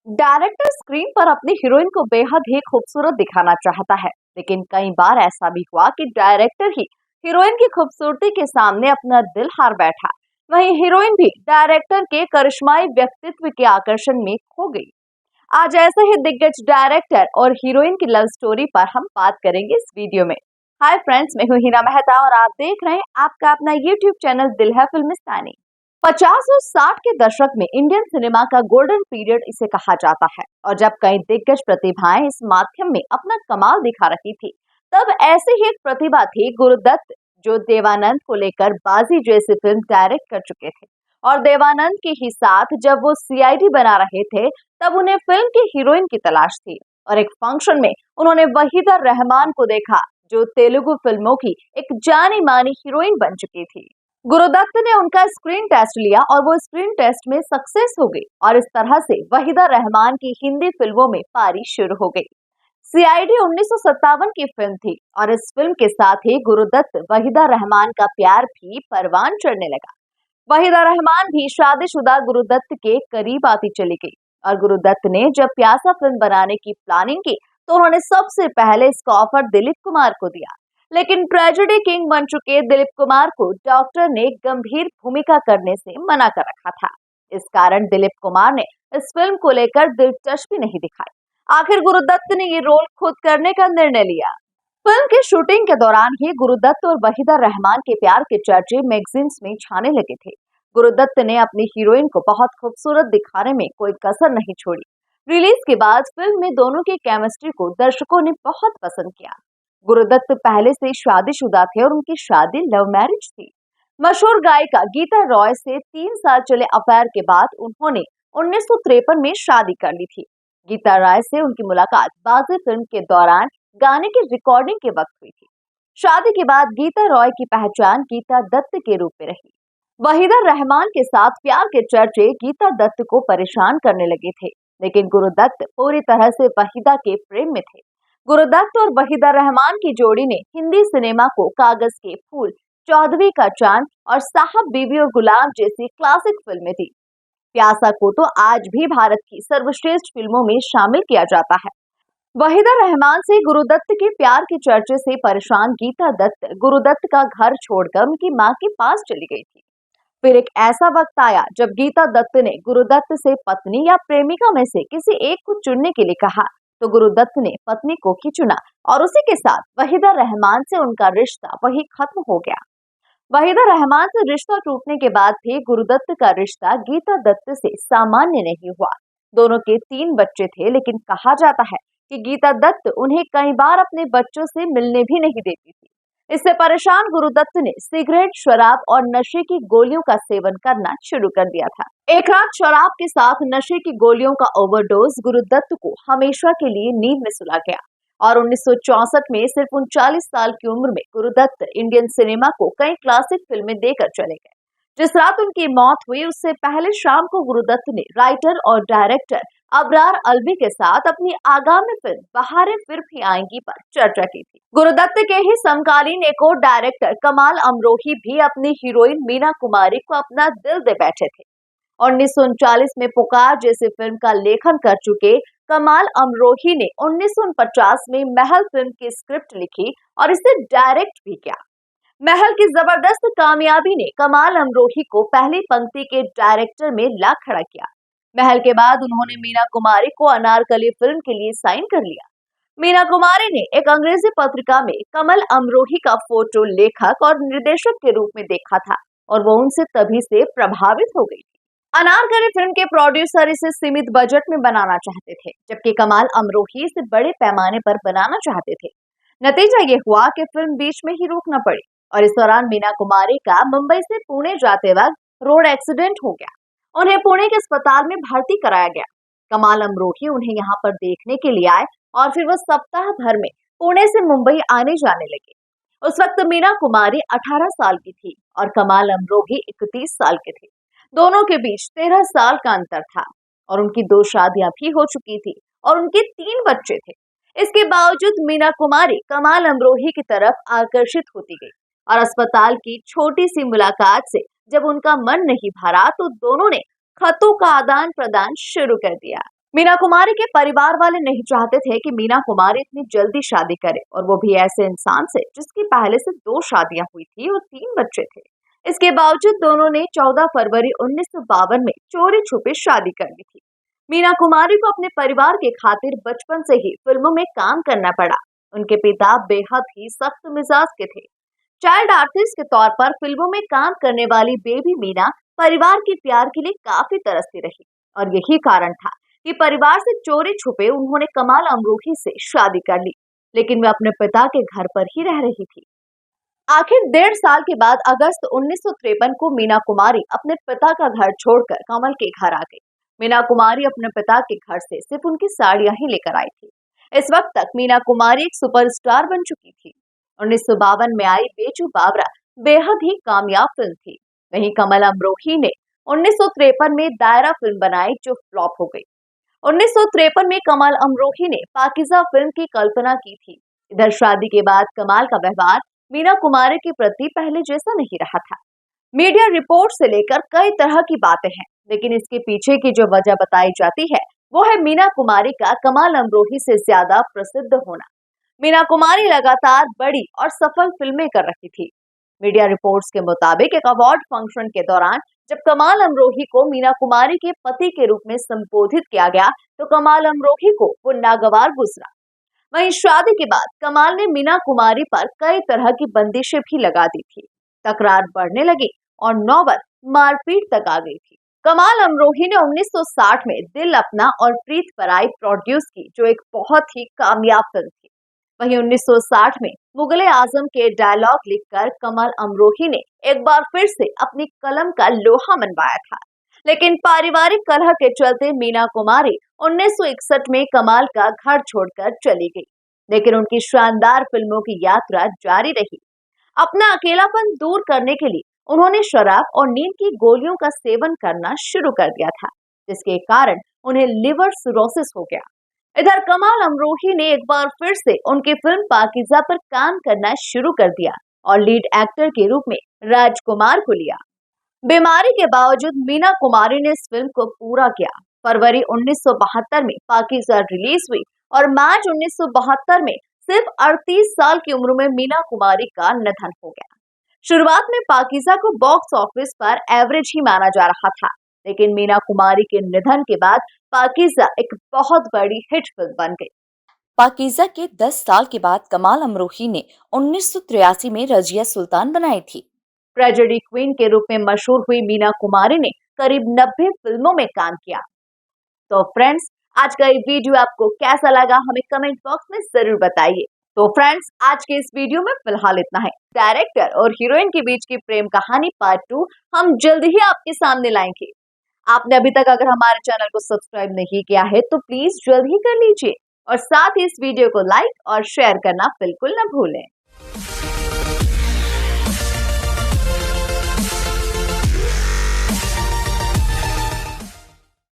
Director screen पर अपनी heroine को बेहद ही खूबसूरत दिखाना चाहता है, लेकिन कई बार ऐसा भी हुआ कि डायरेक्टर ही हीरोइन की खूबसूरती के सामने अपना दिल हार बैठा। वहीं हीरोइन भी डायरेक्टर के करिश्माई व्यक्तित्व के आकर्षण में खो गई। आज ऐसे ही दिग्गज डायरेक्टर और हीरोइन की लव स्टोरी पर हम बात करेंगे इस वीडियो में। हाय फ्रेंड्स, मैं हूं हिना मेहता और आप देख रहे हैं आपका अपना यूट्यूब चैनल दिल है फिल्मिस्तानी। 50 और 60 के दशक में इंडियन सिनेमा का गोल्डन पीरियड इसे कहा जाता है, और जब कई दिग्गज प्रतिभाएं इस माध्यम में अपना कमाल दिखा रही थी, तब ऐसे ही एक प्रतिभा थी गुरुदत्त, जो देवानंद को लेकर बाजी जैसी फिल्म डायरेक्ट कर चुके थे। और देवानंद के ही साथ जब वो सीआईडी बना रहे थे, तब उन्हें फिल्म की हीरोइन की तलाश थी। और एक फंक्शन में उन्होंने वहीदा रहमान को देखा, जो तेलुगु फिल्मों की एक जानी मानी हीरोइन बन चुकी थी। गुरुदत्त ने उनका स्क्रीन टेस्ट लिया और वो स्क्रीन टेस्ट में सक्सेस हो गई, और इस तरह से वहीदा रहमान की हिंदी फिल्मों में पारी शुरू हो गई। सीआईडी 1957 की फिल्म थी, और इस फिल्म के साथ ही गुरुदत्त वहीदा रहमान का प्यार भी परवान चढ़ने लगा। वहीदा रहमान भी शादीशुदा गुरुदत्त के करीब आती चली गई, और गुरुदत्त ने जब प्यासा फिल्म बनाने की प्लानिंग की, तो उन्होंने सबसे पहले इसका ऑफर दिलीप कुमार को दिया। लेकिन ट्रेजेडी किंग बन चुके दिलीप कुमार को डॉक्टर ने गंभीर भूमिका करने से मना कर रखा था। इस कारण दिलीप कुमार ने इस फिल्म को लेकर दिलचस्पी नहीं दिखाई। आखिर गुरुदत्त ने ये रोल खुद करने का निर्णय लिया। फिल्म की शूटिंग के दौरान ही गुरुदत्त और वहीदा रहमान के प्यार के चर्चे मैगजीन्स में छाने लगे थे। गुरुदत्त ने अपनी हीरोइन को बहुत खूबसूरत दिखाने में कोई कसर नहीं छोड़ी। रिलीज के बाद फिल्म में दोनों की केमिस्ट्री को दर्शकों ने बहुत पसंद किया। गुरुदत्त पहले से शादीशुदा थे और उनकी शादी लव मैरिज थी। मशहूर गायिका गीता रॉय से 3 साल चले अफेयर के बाद उन्होंने 1953 में शादी कर ली थी। गीता रॉय से उनकी मुलाकात बाजी फिल्म के दौरान गाने की रिकॉर्डिंग के वक्त हुई थी। शादी के बाद गीता रॉय की पहचान गीता दत्त के रूप में रही। वहीदा रहमान के साथ प्यार के चर्चे गीता दत्त को परेशान करने लगे थे, लेकिन गुरुदत्त पूरी तरह से वहीदा के प्रेम में थे। गुरुदत्त और वहीदा रहमान की जोड़ी ने हिंदी सिनेमा को कागज के फूल, चौधरी का चांद और साहब बीबी और गुलाम जैसी क्लासिक फिल्में दी। प्यासा को तो आज भी भारत की सर्वश्रेष्ठ फिल्मों में शामिल किया जाता है। वहीदा रहमान से गुरुदत्त के प्यार के चर्चे से परेशान गीता दत्त गुरुदत्त का घर छोड़कर उनकी मां के पास चली गई थी। फिर एक ऐसा वक्त आया जब गीता दत्त ने गुरुदत्त से पत्नी या प्रेमिका में से किसी एक को चुनने के लिए कहा, तो गुरुदत्त ने पत्नी को ही चुना, और उसी के साथ वहीदा रहमान से उनका रिश्ता वही खत्म हो गया। वहीदा रहमान से रिश्ता टूटने के बाद भी गुरुदत्त का रिश्ता गीता दत्त से सामान्य नहीं हुआ। दोनों के 3 बच्चे थे, लेकिन कहा जाता है कि गीता दत्त उन्हें कई बार अपने बच्चों से मिलने भी नहीं देती थी। इससे परेशान गुरुदत्त ने सिगरेट, शराब और नशे की गोलियों का सेवन करना शुरू कर दिया था। एक रात शराब के साथ नशे की गोलियों का ओवरडोज गुरुदत्त को हमेशा के लिए नींद में सुला गया, और 1964 में सिर्फ 39 साल की उम्र में गुरुदत्त इंडियन सिनेमा को कई क्लासिक फिल्में देकर चले गए। जिस रात उनकी मौत हुई, उससे पहले शाम को गुरुदत्त ने राइटर और डायरेक्टर अबरार अलवी के साथ अपनी आगामी फिल्म बहारें फिर भी आएंगी पर चर्चा की थी। गुरुदत्त के ही समकालीन एक और डायरेक्टर कमाल अमरोही भी अपनी हीरोइन मीना कुमारी को अपना दिल दे बैठे थे। 1939 में पुकार जैसी फिल्म का लेखन कर चुके कमाल अमरोही ने 1949 में महल फिल्म की स्क्रिप्ट लिखी और इसे डायरेक्ट भी किया। महल की जबरदस्त कामयाबी ने कमाल अमरोही को पहली पंक्ति के डायरेक्टर में ला खड़ा किया। महल के बाद उन्होंने मीना कुमारी को अनारकली फिल्म के लिए साइन कर लिया। मीना कुमारी ने एक अंग्रेजी पत्रिका में कमल अमरोही का फोटो लेखक और निर्देशक के रूप में देखा था, और वो उनसे तभी से प्रभावित हो गई थी। अनारकली फिल्म के प्रोड्यूसर इसे सीमित बजट में बनाना चाहते थे, जबकि कमाल अमरोही इसे बड़े पैमाने पर बनाना चाहते थे। नतीजा ये हुआ कि फिल्म बीच में ही रोकना पड़ी, और इस दौरान मीना कुमारी का मुंबई से पुणे जाते वक्त रोड एक्सीडेंट हो गया। उन्हें पुणे के अस्पताल में भर्ती कराया गया। कमाल अमरोही उन्हें यहाँ पर देखने के लिए आए, और फिर वो सप्ताह भर में पुणे से मुंबई आने जाने लगे। उस वक्त मीना कुमारी 18 साल की थी और कमाल अमरोही 31 साल के थे। दोनों के बीच 13 साल का अंतर था, और उनकी 2 शादियां भी हो चुकी थी, और उनके 3 बच्चे थे। इसके बावजूद मीना कुमारी कमाल अमरोही की तरफ आकर्षित होती गई, और अस्पताल की छोटी सी मुलाकात से जब उनका मन नहीं भरा, तो दोनों ने खतों का आदान प्रदान शुरू कर दिया। मीना कुमारी के परिवार वाले नहीं चाहते थे कि मीना कुमारी इतनी जल्दी शादी करे, और वो भी ऐसे इंसान से जिसकी पहले से 2 शादियां हुई थी और 3 बच्चे थे। इसके बावजूद दोनों ने 14 फरवरी 1952 में चोरी छुपे शादी कर ली थी। मीना कुमारी को अपने परिवार के खातिर बचपन से ही फिल्मों में काम करना पड़ा। उनके पिता बेहद ही सख्त मिजाज के थे। चाइल्ड आर्टिस्ट के तौर पर फिल्मों में काम करने वाली बेबी मीना परिवार के प्यार के लिए काफी तरसती रही, और यही कारण था कि परिवार से चोरी छुपे उन्होंने कमाल अमरोही से शादी कर ली, लेकिन वे अपने पिता के घर पर ही रह रही थी। आखिर 1.5 साल के बाद अगस्त 1953 को मीना कुमारी अपने पिता का घर छोड़कर कमल के घर आ गई। मीना कुमारी अपने पिता के घर से सिर्फ उनकी साड़ियां ही लेकर आई थी। इस वक्त तक मीना कुमारी एक सुपरस्टार बन चुकी थी। 1952 में आई बेचू बावरा बेहद ही कामयाब फिल्म थी। वहीं कमल अमरोही ने 1953 में दायरा फिल्म बनाई, जो फ्लॉप हो गई। 1953 में कमाल अमरोही ने पाकीज़ा फिल्म की कल्पना की थी। इधर शादी के बाद कमाल का व्यवहार मीना कुमारी के प्रति पहले जैसा नहीं रहा था। मीडिया रिपोर्ट से लेकर कई तरह की बातें हैं, लेकिन इसके पीछे की जो वजह बताई जाती है वो है मीना कुमारी का कमाल अमरोही से ज्यादा प्रसिद्ध होना। मीना कुमारी लगातार बड़ी और सफल फिल्में कर रही थी। मीडिया रिपोर्ट्स के मुताबिक एक अवार्ड फंक्शन के दौरान जब कमाल अमरोही को मीना कुमारी के पति के रूप में संबोधित किया गया तो कमाल अमरोही को वो नागवार गुजरा। वहीं शादी के बाद कमाल ने मीना कुमारी पर कई तरह की बंदिशें भी लगा दी थी। तकरार बढ़ने लगी और नौबत मारपीट तक आ गई थी। कमाल अमरोही ने 1960 में दिल अपना और प्रीत पराई प्रोड्यूस की, जो एक बहुत ही कामयाब फिल्म थी। वहीं 1960 में मुगले आजम के डायलॉग लिखकर कमाल अमरोही ने एक बार फिर से अपनी कलम का लोहा मनवाया था, लेकिन पारिवारिक कलह के चलते मीना कुमारी 1961 में कमाल का घर छोड़कर चली गई, लेकिन उनकी शानदार फिल्मों की यात्रा जारी रही। अपना अकेलापन दूर करने के लिए उन्होंने शराब और नींद की गोलियों का सेवन करना शुरू कर दिया था, जिसके कारण उन्हें लिवर सिरोसिस हो गया। इधर कमाल अमरोही ने एक बार फिर से उनकी फिल्म पाकीज़ा पर काम करना शुरू कर दिया और लीड एक्टर के रूप में राजकुमार को लिया। बीमारी के बावजूद मीना कुमारी ने इस फिल्म को पूरा किया। फरवरी 1972 में पाकीज़ा रिलीज हुई और मार्च 1972 में सिर्फ 38 साल की उम्र में मीना कुमारी का निधन हो गया। शुरुआत में पाकीज़ा को बॉक्स ऑफिस पर एवरेज ही माना जा रहा था, लेकिन मीना कुमारी के निधन के बाद पाकीज़ा एक बहुत बड़ी हिट फिल्म बन गई। पाकीज़ा के 10 साल के बाद कमाल अमरोही ने 1983 में रजिया सुल्तान बनाई थी। ट्रेजेडी क्वीन के रूप में मशहूर हुई मीना कुमारी ने करीब 90 फिल्मों में काम किया। तो फ्रेंड्स, आज का ये वीडियो आपको कैसा लगा हमें कमेंट बॉक्स में जरूर बताइए। तो फ्रेंड्स, आज के इस वीडियो में फिलहाल इतना है। डायरेक्टर और हीरोइन के बीच की प्रेम कहानी पार्ट 2 हम जल्द ही आपके सामने लाएंगे। आपने अभी तक अगर हमारे चैनल को सब्सक्राइब नहीं किया है तो प्लीज जल्द ही कर लीजिए, और साथ ही इस वीडियो को लाइक और शेयर करना बिल्कुल न भूलें।